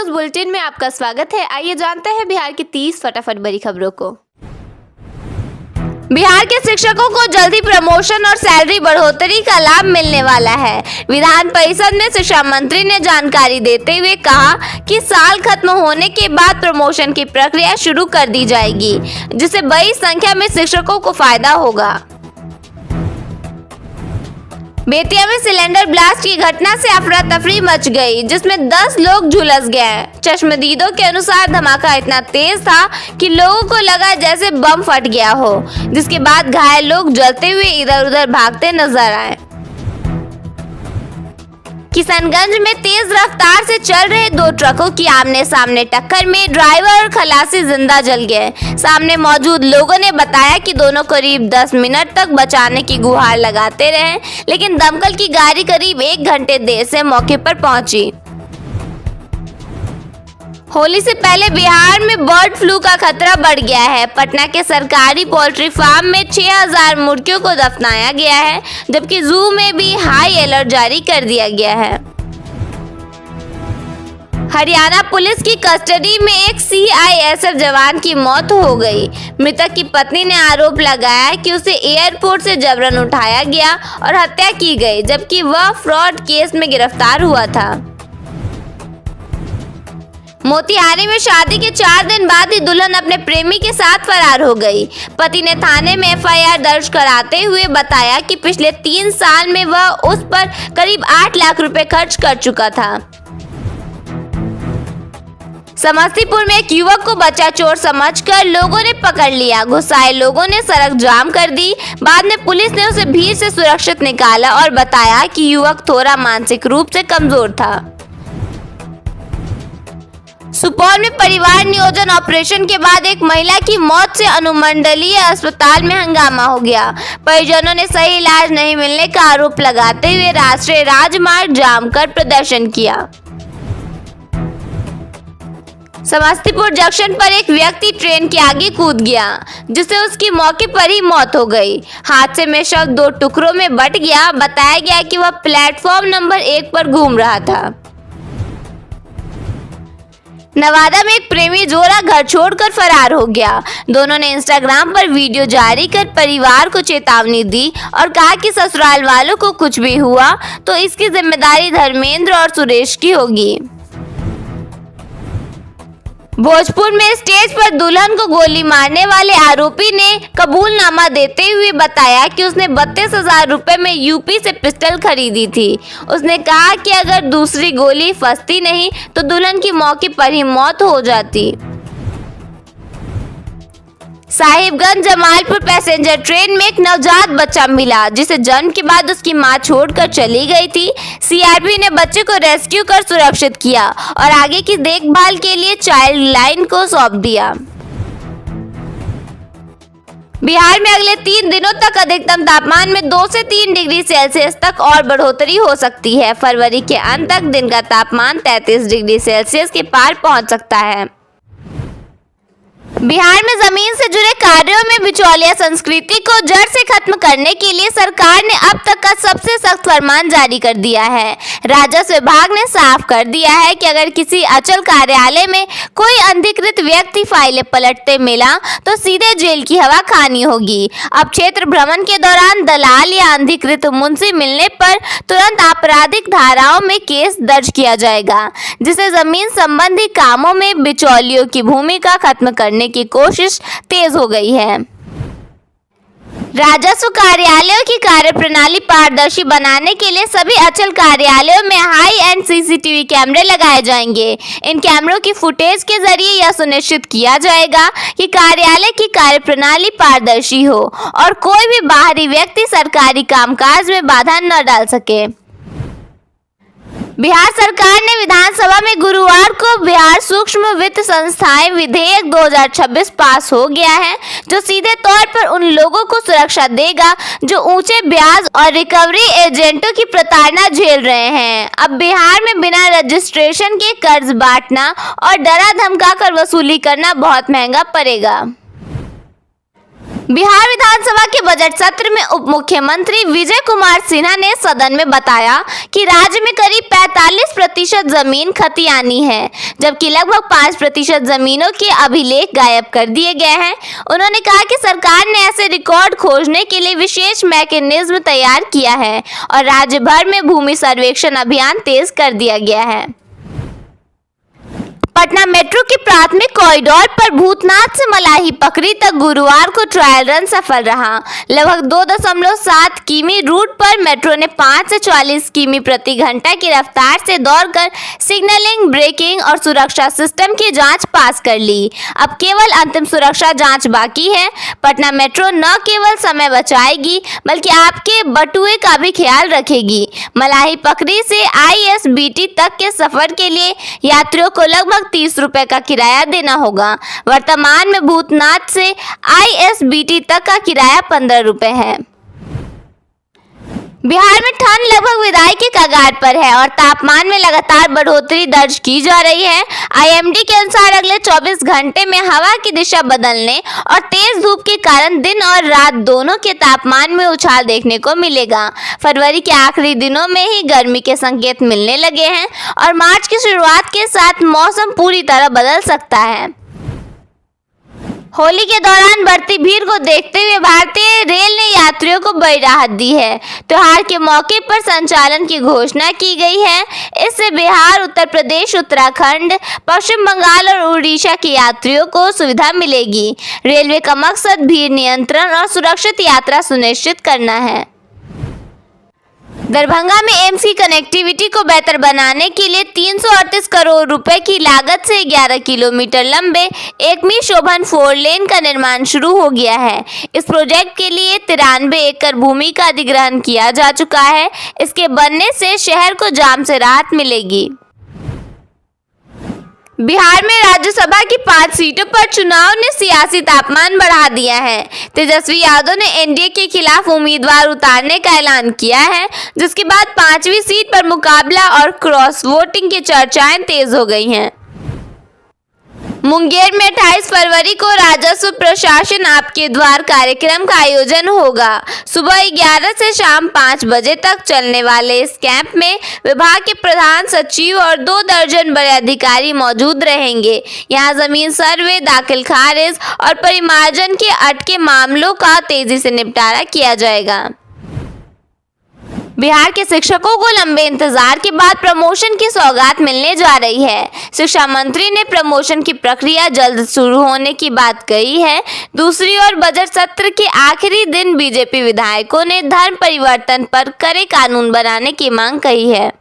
News bulletin में आपका स्वागत है। आइए जानते हैं बिहार की 30 फटाफट बड़ी खबरों को। बिहार के शिक्षकों को जल्दी प्रमोशन और सैलरी बढ़ोतरी का लाभ मिलने वाला है। विधान परिषद में शिक्षा मंत्री ने जानकारी देते हुए कहा कि साल खत्म होने के बाद प्रमोशन की प्रक्रिया शुरू कर दी जाएगी, जिससे बड़ी संख्या में शिक्षकों को फायदा होगा। बेतिया में सिलेंडर ब्लास्ट की घटना से अफरा तफरी मच गई, जिसमें 10 लोग झुलस गए। चश्मदीदों के अनुसार धमाका इतना तेज था कि लोगों को लगा जैसे बम फट गया हो, जिसके बाद घायल लोग जलते हुए इधर उधर भागते नजर आए। किशनगंज में तेज रफ्तार से चल रहे 2 ट्रकों की आमने सामने टक्कर में ड्राइवर और खलासी जिंदा जल गए। सामने मौजूद लोगों ने बताया कि दोनों करीब 10 मिनट तक बचाने की गुहार लगाते रहे, लेकिन दमकल की गाड़ी करीब 1 घंटे देर से मौके पर पहुंची। होली से पहले बिहार में बर्ड फ्लू का खतरा बढ़ गया है। पटना के सरकारी पोल्ट्री फार्म में 6000 मुर्गियों को दफनाया गया है, जबकि जू में भी हाई अलर्ट जारी कर दिया गया है। हरियाणा पुलिस की कस्टडी में एक CISF जवान की मौत हो गई। मृतक की पत्नी ने आरोप लगाया कि उसे एयरपोर्ट से जबरन उठाया गया और हत्या की गई, जबकि वह फ्रॉड केस में गिरफ्तार हुआ था। मोतिहारी में शादी के 4 दिन बाद ही दुल्हन अपने प्रेमी के साथ फरार हो गई। पति ने थाने में FIR दर्ज कराते हुए बताया कि पिछले 3 साल में वह उस पर करीब 8 लाख रुपए खर्च कर चुका था। समस्तीपुर में एक युवक को बच्चा चोर समझकर लोगों ने पकड़ लिया। गुस्साए लोगों ने सड़क जाम कर दी। बाद में पुलिस ने उसे भीड़ से सुरक्षित निकाला और बताया कि युवक थोड़ा मानसिक रूप से कमजोर था। सुपौल में परिवार नियोजन ऑपरेशन के बाद एक महिला की मौत से अनुमंडलीय अस्पताल में हंगामा हो गया। परिजनों ने सही इलाज नहीं मिलने का आरोप लगाते हुए राष्ट्रीय राजमार्ग जाम कर प्रदर्शन किया। समस्तीपुर जंक्शन पर एक व्यक्ति ट्रेन के आगे कूद गया, जिससे उसकी मौके पर ही मौत हो गई। हादसे में शव 2 टुकड़ों में बट गया। बताया गया कि वह प्लेटफॉर्म नंबर 1 पर घूम रहा था। नवादा में एक प्रेमी जोड़ा घर छोड़कर फरार हो गया। दोनों ने इंस्टाग्राम पर वीडियो जारी कर परिवार को चेतावनी दी और कहा कि ससुराल वालों को कुछ भी हुआ तो इसकी जिम्मेदारी धर्मेंद्र और सुरेश की होगी। भोजपुर में स्टेज पर दुल्हन को गोली मारने वाले आरोपी ने कबूलनामा देते हुए बताया कि उसने 32,000 रुपए में यूपी से पिस्टल खरीदी थी। उसने कहा कि अगर दूसरी गोली फंसती नहीं तो दुल्हन की मौके पर ही मौत हो जाती। साहिबगंज जमालपुर पैसेंजर ट्रेन में एक नवजात बच्चा मिला, जिसे जन्म के बाद उसकी मां छोड़कर चली गई थी। CRP ने बच्चे को रेस्क्यू कर सुरक्षित किया और आगे की देखभाल के लिए चाइल्ड लाइन को सौंप दिया। बिहार में अगले 3 दिनों तक अधिकतम तापमान में 2 से 3 डिग्री सेल्सियस तक और बढ़ोतरी हो सकती है। फरवरी के अंत तक दिन का तापमान 33 डिग्री सेल्सियस के पार पहुंच सकता है। बिहार में जमीन से जुड़े कार्यों में बिचौलिया संस्कृति को जड़ से खत्म करने के लिए सरकार ने अब तक का सबसे सख्त फरमान जारी कर दिया है। राजस्व विभाग ने साफ कर दिया है कि अगर किसी अचल कार्यालय में कोई अनधिकृत व्यक्ति फाइलें पलटते मिला तो सीधे जेल की हवा खानी होगी। अब क्षेत्र भ्रमण के दौरान दलाल या अनधिकृत मुंशी मिलने पर तुरंत आपराधिक धाराओं में केस दर्ज किया जाएगा, जिससे जमीन संबंधी कामों में बिचौलियों की भूमिका खत्म करने की कोशिश तेज हो गई है। राजस्व कार्यालयों की कार्यप्रणाली पारदर्शी बनाने के लिए सभी अचल कार्यालयों में हाई एंड CCTV कैमरे लगाए जाएंगे। इन कैमरों की फुटेज के जरिए यह सुनिश्चित किया जाएगा कि कार्यालय की कार्यप्रणाली पारदर्शी हो और कोई भी बाहरी व्यक्ति सरकारी कामकाज में बाधा न डाल सके। बिहार सरकार ने विधानसभा में गुरुवार को बिहार सूक्ष्म वित्त संस्थाएं विधेयक 2026 पास हो गया है, जो सीधे तौर पर उन लोगों को सुरक्षा देगा जो ऊंचे ब्याज और रिकवरी एजेंटों की प्रताड़ना झेल रहे हैं। अब बिहार में बिना रजिस्ट्रेशन के कर्ज बांटना और डरा धमका कर वसूली करना बहुत महंगा पड़ेगा। बिहार विधानसभा के बजट सत्र में उप मुख्यमंत्री विजय कुमार सिन्हा ने सदन में बताया कि राज्य में करीब 45% जमीन खतियानी है, जबकि लगभग 5% जमीनों के अभिलेख गायब कर दिए गए हैं। उन्होंने कहा कि सरकार ने ऐसे रिकॉर्ड खोजने के लिए विशेष मैकेनिज्म तैयार किया है और राज्य भर में भूमि सर्वेक्षण अभियान तेज कर दिया गया है। पटना मेट्रो के प्राथमिक कॉरिडोर पर भूतनाथ से मलाही पकड़ी तक गुरुवार को ट्रायल रन सफल रहा। लगभग 2.7 किमी रूट पर मेट्रो ने 5 से 40 किमी प्रति घंटा की रफ्तार से दौड़कर सिग्नलिंग, ब्रेकिंग और सुरक्षा सिस्टम की जांच पास कर ली। अब केवल अंतिम सुरक्षा जांच बाकी है। पटना मेट्रो न केवल समय बचाएगी बल्कि आपके बटुए का भी ख्याल रखेगी। मलाही पकड़ी से ISBT तक के सफर के लिए यात्रियों को लगभग 30 रुपए का किराया देना होगा। वर्तमान में भूतनाथ से ISBT तक का किराया 15 रुपए है। बिहार में ठंड लगभग विदाई के कगार पर है और तापमान में लगातार बढ़ोतरी दर्ज की जा रही है। IMD के अनुसार अगले 24 घंटे में हवा की दिशा बदलने और तेज धूप के कारण दिन और रात दोनों के तापमान में उछाल देखने को मिलेगा। फरवरी के आखिरी दिनों में ही गर्मी के संकेत मिलने लगे हैं और मार्च की शुरुआत के साथ मौसम पूरी तरह बदल सकता है। होली के दौरान बढ़ती भीड़ को देखते हुए भारतीय रेल ने यात्रियों को बड़ी राहत दी है। त्योहार के मौके पर संचालन की घोषणा की गई है। इससे बिहार, उत्तर प्रदेश, उत्तराखंड, पश्चिम बंगाल और उड़ीसा के यात्रियों को सुविधा मिलेगी। रेलवे का मकसद भीड़ नियंत्रण और सुरक्षित यात्रा सुनिश्चित करना है। दरभंगा में एम्स की कनेक्टिविटी को बेहतर बनाने के लिए 338 करोड़ रुपए की लागत से 11 किलोमीटर लंबे एकमी शोभन 4 लेन का निर्माण शुरू हो गया है। इस प्रोजेक्ट के लिए 93 एकड़ भूमि का अधिग्रहण किया जा चुका है। इसके बनने से शहर को जाम से राहत मिलेगी। बिहार में राज्यसभा की 5 सीटों पर चुनाव ने सियासी तापमान बढ़ा दिया है। तेजस्वी यादव ने NDA के खिलाफ उम्मीदवार उतारने का ऐलान किया है, जिसके बाद 5वीं सीट पर मुकाबला और क्रॉस वोटिंग की चर्चाएं तेज हो गई हैं। मुंगेर में 28 फरवरी को राजस्व प्रशासन आपके द्वार कार्यक्रम का आयोजन होगा। सुबह 11 से शाम 5 बजे तक चलने वाले इस कैंप में विभाग के प्रधान सचिव और 2 दर्जन बड़े अधिकारी मौजूद रहेंगे। यहां जमीन सर्वे, दाखिल खारिज और परिमार्जन के अटके मामलों का तेजी से निपटारा किया जाएगा। बिहार के शिक्षकों को लंबे इंतजार के बाद प्रमोशन की सौगात मिलने जा रही है। शिक्षा मंत्री ने प्रमोशन की प्रक्रिया जल्द शुरू होने की बात कही है। दूसरी ओर बजट सत्र के आखिरी दिन बीजेपी विधायकों ने धर्म परिवर्तन पर कड़े कानून बनाने की मांग कही है।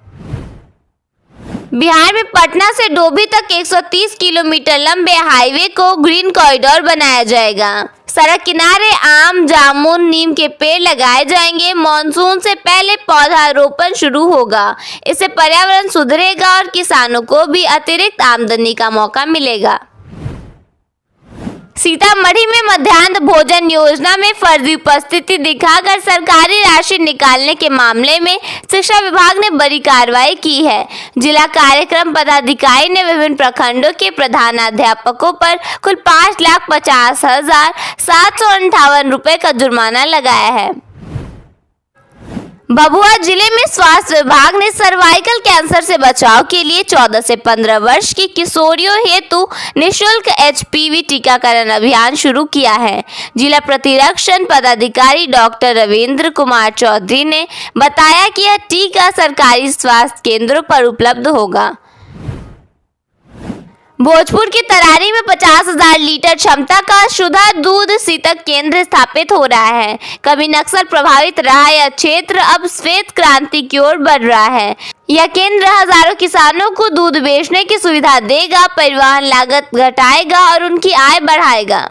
बिहार में पटना से डोभी तक 130 किलोमीटर लंबे हाईवे को ग्रीन कॉरिडोर बनाया जाएगा। सड़क किनारे आम, जामुन, नीम के पेड़ लगाए जाएंगे। मॉनसून से पहले पौधारोपण शुरू होगा। इससे पर्यावरण सुधरेगा और किसानों को भी अतिरिक्त आमदनी का मौका मिलेगा। सीतामढ़ी में मध्याह्न भोजन योजना में फर्जी उपस्थिति दिखाकर सरकारी राशि निकालने के मामले में शिक्षा विभाग ने बड़ी कार्रवाई की है। जिला कार्यक्रम पदाधिकारी ने विभिन्न प्रखंडों के प्रधानाध्यापकों पर कुल 5,50,758 रुपए का जुर्माना लगाया है। भभुआ जिले में स्वास्थ्य विभाग ने सर्वाइकल कैंसर से बचाव के लिए 14 से 15 वर्ष की किशोरियों हेतु निःशुल्क HPV टीकाकरण अभियान शुरू किया है। जिला प्रतिरक्षण पदाधिकारी डॉक्टर रविंद्र कुमार चौधरी ने बताया कि यह टीका सरकारी स्वास्थ्य केंद्रों पर उपलब्ध होगा। भोजपुर की तरारी में 50,000 लीटर क्षमता का शुद्ध दूध शीतक केंद्र स्थापित हो रहा है। कभी नक्सल प्रभावित रहा यह क्षेत्र अब श्वेत क्रांति की ओर बढ़ रहा है। यह केंद्र हजारों किसानों को दूध बेचने की सुविधा देगा, परिवहन लागत घटाएगा और उनकी आय बढ़ाएगा।